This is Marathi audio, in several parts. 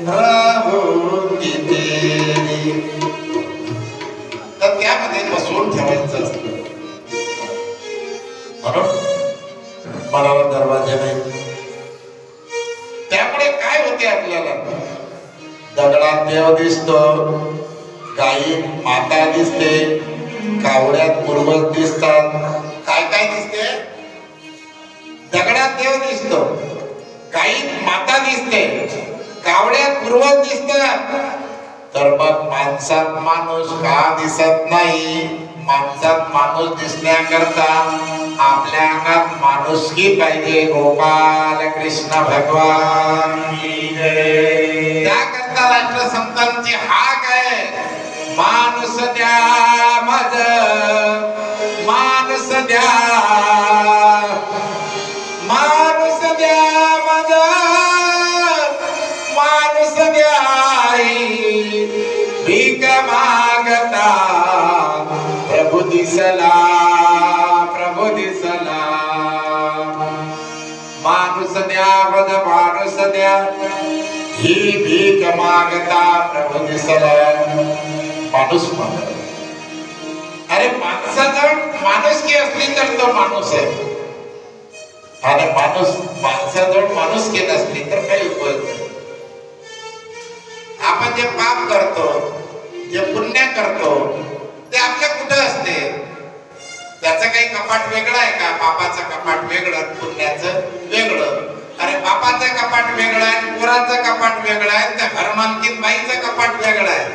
राहोगी तेरी. तर त्यामध्ये बसवून ठेवायचं असतं. म्हणून मनाला दरवाजे नाही. त्यामुळे काय होते आपल्याला, दगडात देव दिसतो, गायीत माता दिसते, कावड्यात पूर्वज दिसतात. काय काय दिसते? दगडात देव दिसतो, गायीत माता दिसते, कावड्यात पूर्वज दिसतात. तर मग माणसात माणूस का दिसत नाही? माणसात माणूस दिसण्याकरता आपल्या अंगात माणुसकी पाहिजे. गोपाल कृष्ण भगवान की जय. त्याकरता राष्ट्रसंतांची हाक आहे, माणूस द्या मज, माणूस द्या, माणूस द्या मज, माणूस द्या. भीक मागता प्रभु दिसला, प्रभु दिसला. माणूस द्या मज, माणूस द्या, ही भीक मागता प्रभु दिसला. माणूस मागत. अरे माणसाजवळ माणुसकी असली तर तो माणूस आहे, आणि माणसाजवळ माणुसकी नसली तर काही उपयोग नाही. आपण जे पाप करतो, जे पुण्य करतो, ते आपल्या कुठं असते? त्याचं काही कपाट वेगळं आहे का? पापाचं कपाट वेगळं, पुण्याचं वेगळं. अरे पापाचं कपाट वेगळं आहे, पुराचं कपाट वेगळं आहे, त्या घरमालकीन बाईचं कपाट वेगळं आहे.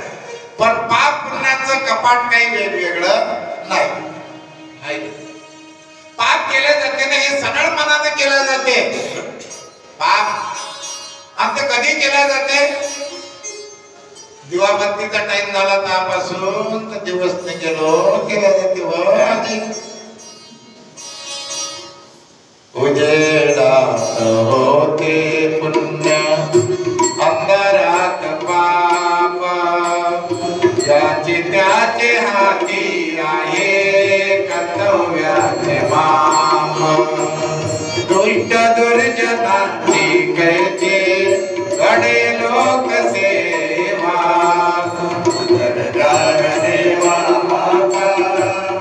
पण पाप पुण्याचं कपाट काही वेगवेगळं नाही. पाप केले जाते ना, हे सरळ मनाने केलं जाते. पाप आमचं कधी केलं जाते? दिवाबत्तीचा टाइम झाला त्यापासून तर दिवस नाही गेलो केल्या जाते. उजेडात होते पुण्य, अंधारात पाप, ज्याचे त्याचे हाती आहे कर्तव्याचे माप. दुष्ट दुर्जनांची कैचे घडे लोक सेवा, उघडदार देवा माता,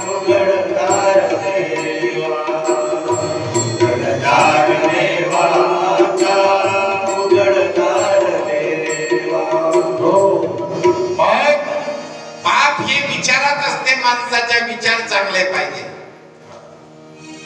उघडदार देवा, उघडदार देवा माता, उघडदार देवा. हो, मग पाप हे विचारात असते. माणसाचे विचार चांगले पाहिजे.